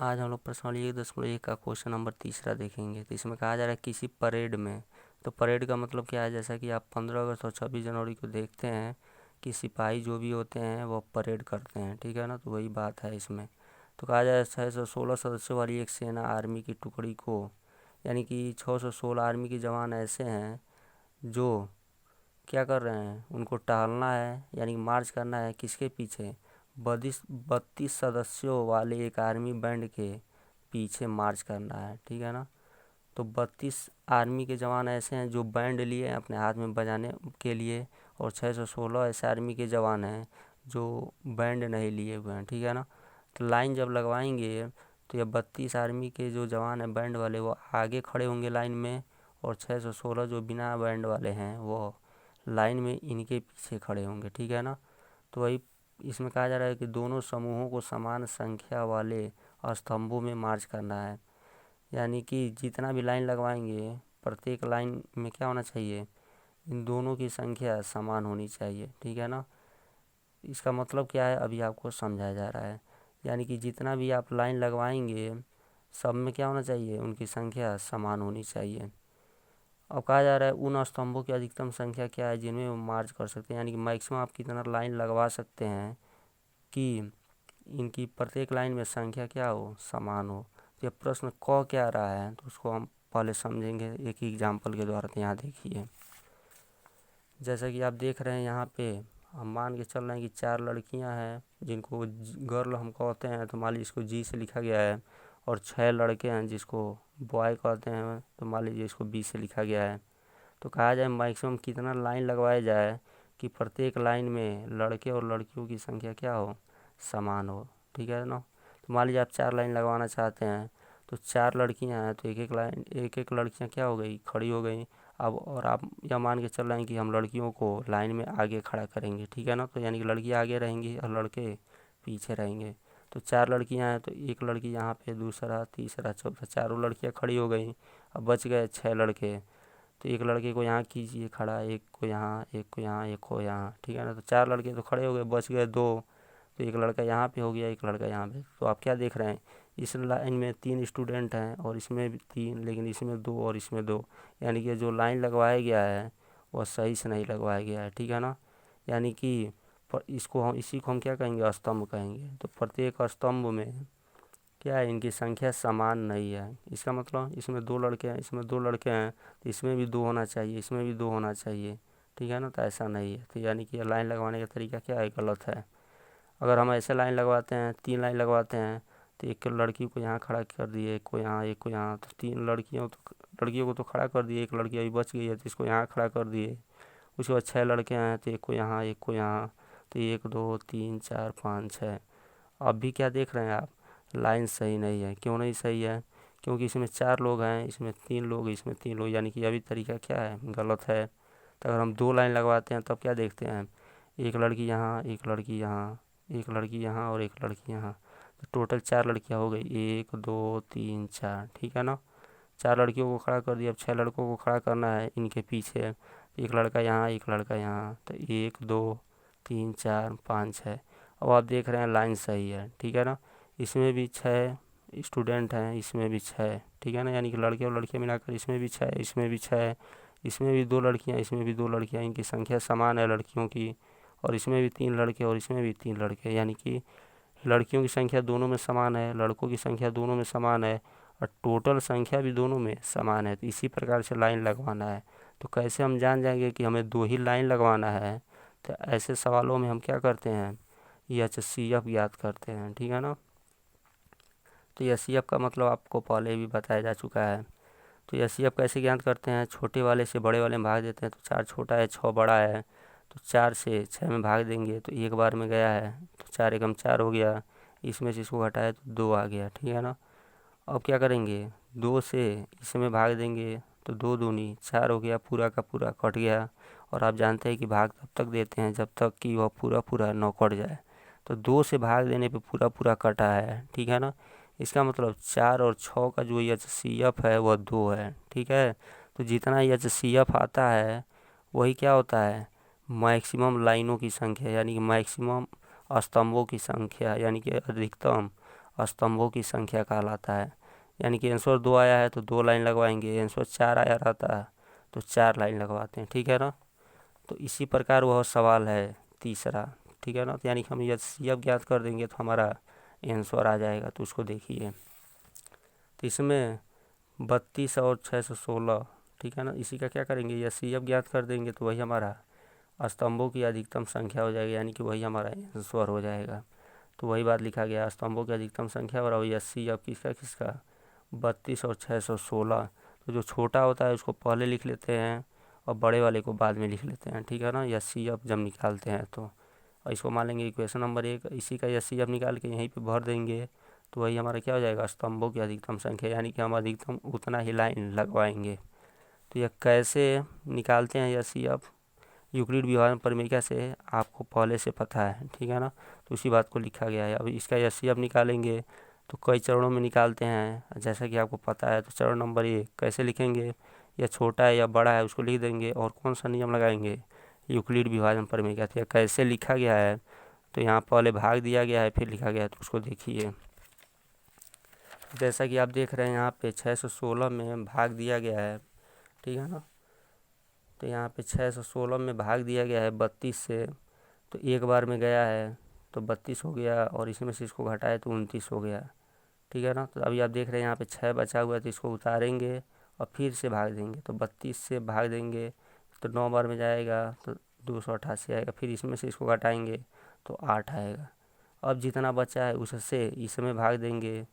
आज हम लोग प्रश्नावली 1.1 का क्वेश्चन नंबर 3 देखेंगे। तो इसमें कहा जा रहा है किसी परेड में, तो परेड का मतलब क्या है, जैसा कि आप 15 अगस्त और 26 जनवरी को देखते हैं कि सिपाही जो भी होते हैं वो परेड करते हैं, ठीक है ना। तो वही बात है इसमें। तो कहा जाए 616 सदस्यों वाली एक सेना आर्मी की टुकड़ी को, यानी कि 616 आर्मी के जवान ऐसे हैं जो क्या कर रहे हैं, उनको टहलना है यानी कि मार्च करना है किसके पीछे, 32 सदस्यों वाले एक आर्मी बैंड के पीछे मार्च करना है, ठीक है ना। तो 32 आर्मी के जवान ऐसे हैं जो बैंड लिए हैं अपने हाथ में बजाने के लिए, और 616 ऐसे आर्मी के जवान हैं जो बैंड नहीं लिए हुए हैं, ठीक है ना। तो लाइन जब लगवाएंगे तो ये 32 आर्मी के जो जवान हैं बैंड वाले वो आगे खड़े होंगे लाइन में, और 616 जो बिना बैंड वाले हैं वो लाइन में इनके पीछे खड़े होंगे, ठीक है ना। तो वही इसमें कहा जा रहा है कि दोनों समूहों को समान संख्या वाले स्तंभों में मार्च करना है, यानी कि जितना भी लाइन लगवाएंगे प्रत्येक लाइन में क्या होना चाहिए, इन दोनों की संख्या समान होनी चाहिए, ठीक है ना। इसका मतलब क्या है अभी आपको समझाया जा रहा है, यानी कि जितना भी आप लाइन लगवाएंगे सब में क्या होना चाहिए, उनकी संख्या समान होनी चाहिए। अब कहा जा रहा है उन स्तंभों की अधिकतम संख्या क्या है जिनमें वो मार्च कर सकते हैं, यानी कि मैक्सिमम आप कितना लाइन लगवा सकते हैं कि इनकी प्रत्येक लाइन में संख्या क्या हो, समान हो। तो ये प्रश्न क क्या रहा है तो उसको हम पहले समझेंगे एक एग्जाम्पल के द्वारा। तो यहाँ देखिए, जैसा कि आप देख रहे हैं यहाँ पे हम मान के चल रहे हैं कि 4 लड़कियां हैं जिनको गर्ल हम कहते हैं, तो मान लीजिए इसको जी से लिखा गया है, और 6 लड़के हैं जिसको बॉय कहते हैं, तो मान लीजिए इसको बी से लिखा गया है। तो कहा जाए मैक्सिमम कितना लाइन लगवाया जाए कि प्रत्येक लाइन में लड़के और लड़कियों की संख्या क्या हो, समान हो, ठीक है ना। तो मान लीजिए आप 4 लाइन लगवाना चाहते हैं, तो 4 लड़कियां हैं तो एक एक लाइन एक एक लड़कियां क्या हो गई, खड़ी हो गई। अब और आप यह मान के चल रहे हैं कि हम लड़कियों को लाइन में आगे खड़ा करेंगे, ठीक है ना। तो यानी कि लड़की आगे रहेंगी और लड़के पीछे रहेंगे। तो 4 लड़कियां हैं तो एक लड़की यहाँ पे, दूसरा तीसरा चौथा, चारों लड़कियां खड़ी हो गई। अब बच गए 6 लड़के, तो एक लड़के को यहाँ कीजिए खड़ा, एक को यहाँ, एक को यहाँ, एक को यहाँ, ठीक है ना। तो 4 लड़के तो खड़े हो गए, बच गए 2। तो एक लड़का यहाँ पे हो गया, एक लड़का यहाँ पे। तो आप क्या देख रहे हैं, इस लाइन में 3 स्टूडेंट हैं और इसमें भी 3, लेकिन इसमें 2 और इसमें 2, यानी कि जो लाइन लगवाया गया है वह सही से नहीं लगवाया गया है, ठीक है ना। यानी कि इसको हम इसी को हम क्या कहेंगे, स्तंभ कहेंगे। तो प्रत्येक स्तंभ में क्या है, इनकी संख्या समान नहीं है। इसका मतलब इसमें 2 लड़के हैं, इसमें 2 लड़के हैं, तो इसमें भी 2 होना चाहिए, इसमें भी 2 होना चाहिए, ठीक है ना। तो ऐसा नहीं है, तो यानी कि लाइन लगवाने का तरीका क्या है, गलत है। अगर हम ऐसे लाइन लगवाते हैं, 3 लाइन लगवाते हैं, तो एक लड़की को यहाँ खड़ा कर दिए, एक को यहाँ, एक को यहाँ, तो 3 लड़कियों को तो खड़ा कर दिए, एक लड़की अभी बच गई है तो इसको यहाँ खड़ा कर दिए। उसके बाद 6 लड़के हैं तो एक को यहाँ, एक को यहाँ, तो 1 2 3 4 5 6। अब भी क्या देख रहे हैं आप, लाइन सही नहीं है। क्यों नहीं सही है, क्योंकि इसमें 4 लोग हैं, इसमें 3 लोग, इसमें 3 लोग, यानी कि अभी तरीका क्या है, गलत है। तो अगर हम 2 लाइन लगवाते हैं तब क्या देखते हैं, एक लड़की यहाँ, एक लड़की यहाँ, एक लड़की यहाँ और एक लड़की यहाँ। तो टोटल 4 लड़कियाँ हो गई, 1 2 3 4, ठीक है ना। 4 लड़कियों को खड़ा कर दिया, अब 6 लड़कों को खड़ा करना है इनके पीछे, एक लड़का यहाँ, एक लड़का यहाँ, तो 1 2 3 4 5 6। अब आप देख रहे हैं लाइन सही है, ठीक है ना। इसमें भी 6 स्टूडेंट हैं, इसमें भी 6, ठीक है ना, यानी कि लड़के और लड़कियां मिलाकर इसमें भी 6, इसमें भी 6, इसमें भी 2 लड़कियां, इसमें भी 2 लड़कियां, इनकी संख्या समान है लड़कियों की। और इसमें भी 3 लड़के और इसमें भी 3 लड़के, यानी कि लड़कियों की संख्या दोनों में समान है, लड़कों की संख्या दोनों में समान है, और टोटल संख्या भी दोनों में समान है। तो इसी प्रकार से लाइन लगवाना है। तो कैसे हम जान जाएंगे कि हमें 2 ही लाइन लगवाना है, तो ऐसे सवालों में हम क्या करते हैं, HCF याद करते हैं, ठीक है ना। तो HCF का मतलब आपको पहले भी बताया जा चुका है। तो HCF कैसे ज्ञात करते हैं, छोटे वाले से बड़े वाले में भाग देते हैं। तो 4 छोटा है, 6 बड़ा है, तो 4 से 6 में भाग देंगे तो एक बार में गया है, तो 4 एकम 4 हो गया। इसमें से इसको घटाया तो 2 आ गया, ठीक है ना। अब क्या करेंगे, 2 से इसमें भाग देंगे तो 2 दूनी 4 हो गया, पूरा का पूरा कट गया। और आप जानते हैं कि भाग तब तक देते हैं जब तक कि वह पूरा पूरा न कट जाए। तो 2 से भाग देने पे पूरा पूरा कटा है, ठीक है ना। इसका मतलब 4 और 6 का जो HCF है वह 2 है, ठीक है। तो जितना HCF आता है वही क्या होता है, मैक्सिमम लाइनों की संख्या, यानी कि मैक्सिमम स्तंभों की संख्या, यानी कि अधिकतम स्तंभों की संख्या कहलाता है। यानी कि आंसर 2 आया है तो 2 लाइन लगवाएंगे, आंसर 4 आया रहता है तो 4 लाइन लगवाते हैं, ठीक है ना। तो इसी प्रकार वह सवाल है तीसरा, ठीक है ना। तो यानी कि हम यदि अब ज्ञात कर देंगे तो हमारा आंसर आ जाएगा। तो उसको देखिए, तो इसमें 32 और 616, ठीक है ना। इसी का क्या करेंगे, यदि अब ज्ञात कर देंगे तो वही हमारा स्तंभों की अधिकतम संख्या हो जाएगी, यानी कि वही हमारा आंसर हो जाएगा। तो वही बात लिखा गया, स्तंभों की अधिकतम संख्या और 80 अब किसका किसका 32 और 616। तो जो छोटा होता है उसको पहले लिख लेते हैं और बड़े वाले को बाद में लिख लेते हैं, ठीक है ना। 80 अब जब निकालते हैं तो, और इसको मान लेंगे इक्वेशन नंबर 1। इसी का 80 अब निकाल के यहीं पे भर देंगे तो वही हमारा क्या हो जाएगा, स्तंभों की अधिकतम संख्या, यानी कि हम अधिकतम उतना ही लाइन लगवाएंगे। तो यह कैसे निकालते हैं 80 अब, यूक्लिड विभाजन प्रमेय से आपको पहले से पता है, ठीक है ना। तो उसी बात को लिखा गया है। अब इसका 80 अब निकालेंगे तो कई चरणों में निकालते हैं, जैसा कि आपको पता है। तो चरण नंबर 1 कैसे लिखेंगे, या छोटा है या बड़ा है उसको लिख देंगे, और कौन सा नियम लगाएंगे, यूक्लिड विभाजन प्रमेय का। तो कैसे लिखा गया है, तो यहाँ पहले भाग दिया गया है फिर लिखा गया है, तो उसको देखिए। जैसा कि आप देख रहे हैं यहाँ पे 616 में भाग दिया गया है, ठीक है ना। तो यहाँ पे 616 में भाग दिया गया है 32 से, तो एक बार में गया है तो 32 हो गया, और इसमें से इसको घटाए तो 29 हो गया, ठीक है ना। तो अभी आप देख रहे हैं यहाँ पे 6 बचा हुआ है तो इसको उतारेंगे और फिर से भाग देंगे, तो 32 से भाग देंगे तो 9 बार में जाएगा तो 288 आएगा, फिर इसमें से इसको घटाएंगे तो 8 आएगा। अब जितना बचा है उससे इसमें भाग देंगे,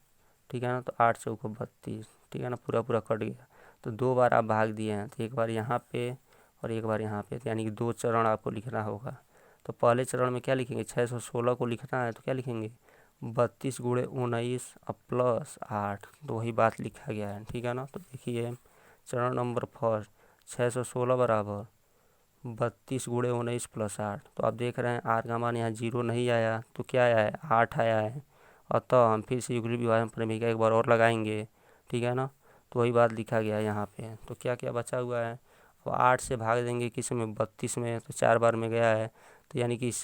ठीक है ना। तो 8 चौको 32, ठीक है ना, पूरा पूरा कट गया। तो 2 बार आप भाग दिए हैं, तो एक बार यहाँ पे और एक बार यहाँ पे, तो यानी कि 2 चरण आपको लिखना होगा। तो पहले चरण में क्या लिखेंगे, 616 को लिखना है तो क्या लिखेंगे, 32 गुणे 19 और प्लस 8, तो वही बात लिखा गया है, ठीक है ना। तो देखिए चरण नंबर फर्स्ट 616 बराबर 32 गुणे 19 प्लस 8। तो आप देख रहे हैं आर का मान यहाँ 0 नहीं आया तो क्या आया है, 8 आया है। अतः हम फिर से यूक्लिड विभाजन प्रमेय का एक बार और लगाएंगे, ठीक है ना। तो वही बात लिखा गया है यहाँ पे। तो क्या क्या बचा हुआ है, अब 8 से भाग देंगे किस में, 32 में, तो 4 बार में गया है। तो यानी कि इस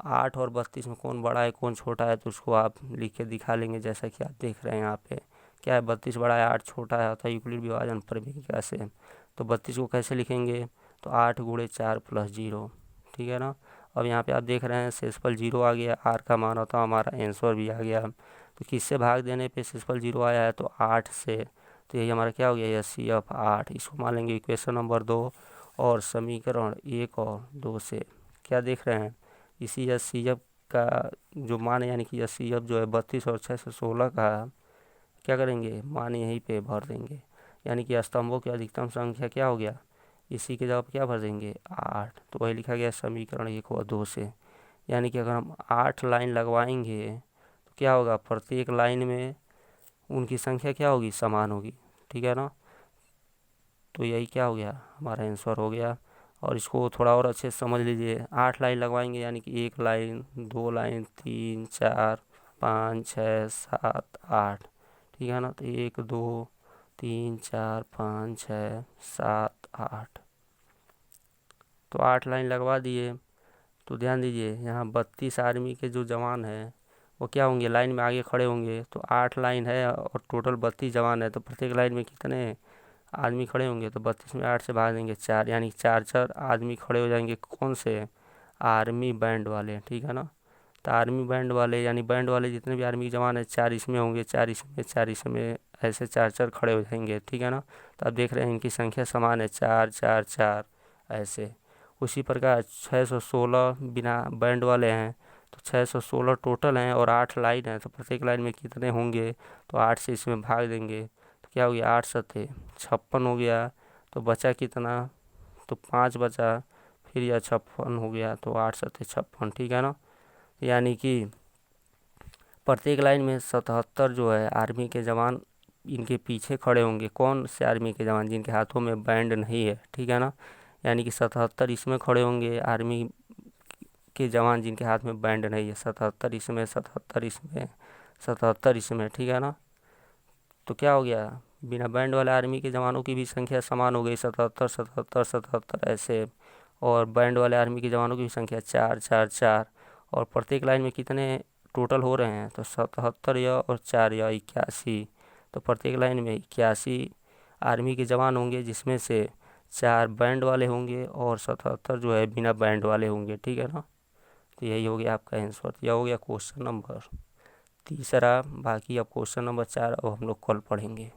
8 और 32 में कौन बड़ा है कौन छोटा है, तो उसको आप लिख के दिखा लेंगे, जैसा कि आप देख रहे हैं यहाँ पे क्या है, 32 बड़ा है 8 छोटा है, अतः यूक्लिड विभाजन प्रमेय से। तो 32 को कैसे लिखेंगे, तो 8 गुणे 4 प्लस 0, ठीक है ना। अब यहाँ पे आप देख रहे हैं शेषफल 0 आ गया, आर का मान होता हमारा आंसर भी आ गया। तो किससे भाग देने पे शेषफल 0 आया है, तो 8 से। तो यही हमारा क्या हो गया, यह सी एफ 8। इसको मान लेंगे इक्वेशन नंबर 2, और समीकरण 1 और 2 से क्या देख रहे हैं, इसी एस सी एफ का जो मान है, यानी कि एस सी एफ जो है 32 और 616 का क्या करेंगे, मान यहीं पे भर देंगे। यानी कि स्तंभों की अधिकतम संख्या क्या हो गया, इसी के जवाब क्या भर देंगे, 8। तो वही लिखा गया समीकरण 1 और 2 से। यानी कि अगर हम 8 लाइन लगवाएंगे तो क्या होगा, प्रत्येक लाइन में उनकी संख्या क्या होगी, समान होगी, ठीक है ना। तो यही क्या हो गया, हमारा आंसर हो गया। और इसको थोड़ा और अच्छे से समझ लीजिए, 8 लाइन लगवाएंगे यानी कि 1 लाइन 2 लाइन 3 4 5 6 7 8, ठीक है ना। तो 1 2 3 4 5 6 7 8, तो 8 लाइन लगवा दिए। तो ध्यान दीजिए यहाँ 32 आर्मी के जो जवान हैं वो क्या होंगे, लाइन में आगे खड़े होंगे। तो 8 लाइन है और टोटल 32 जवान है, तो प्रत्येक लाइन में कितने आदमी खड़े होंगे, तो 32 में 8 से भाग देंगे 4, यानी 4 आदमी खड़े हो जाएंगे, कौन से, आर्मी बैंड वाले, ठीक है ना। तो आर्मी बैंड वाले यानी बैंड वाले जितने भी आर्मी के जवान है, 4 इसमें होंगे, 4 इसमें, 4 इसमें, ऐसे 4 खड़े हो जाएंगे, ठीक है ना। तो आप देख रहे हैं इनकी संख्या समान है, 4 4 4 ऐसे। उसी प्रकार 616 बिना बैंड वाले हैं, तो 616 टोटल हैं और 8 लाइन है, तो प्रत्येक लाइन में कितने होंगे, तो 8 से इसमें भाग देंगे तो क्या हो गया, 8 सत्ते 56 हो गया। तो बचा कितना, तो 5 बचा, फिर यह 56 हो गया, तो 8 सत्ते 56, ठीक है ना। यानी कि प्रत्येक लाइन में 77 जो है आर्मी के जवान इनके पीछे खड़े होंगे, कौन से आर्मी के जवान, जिनके हाथों में बैंड नहीं है, ठीक है ना। यानी कि 77 इसमें खड़े होंगे आर्मी के जवान जिनके हाथ में बैंड नहीं है, 77 इसमें, 77 इसमें, 77 इसमें, ठीक है ना। तो क्या हो गया, बिना बैंड वाले आर्मी के जवानों की भी संख्या समान हो गई, 77 77 77 ऐसे। और बैंड वाले आर्मी के जवानों की भी संख्या 4 4 4, और प्रत्येक लाइन में कितने टोटल हो रहे हैं तो 77 या और 4 या 81। तो प्रत्येक लाइन में 81 आर्मी के जवान होंगे, जिसमें से 4 बैंड वाले होंगे और 77 जो है बिना बैंड वाले होंगे। ठीक है ना। तो यही हो गया आपका आंसर। यह हो गया क्वेश्चन नंबर तीसरा। बाकी अब क्वेश्चन नंबर 4 अब हम लोग कल पढ़ेंगे।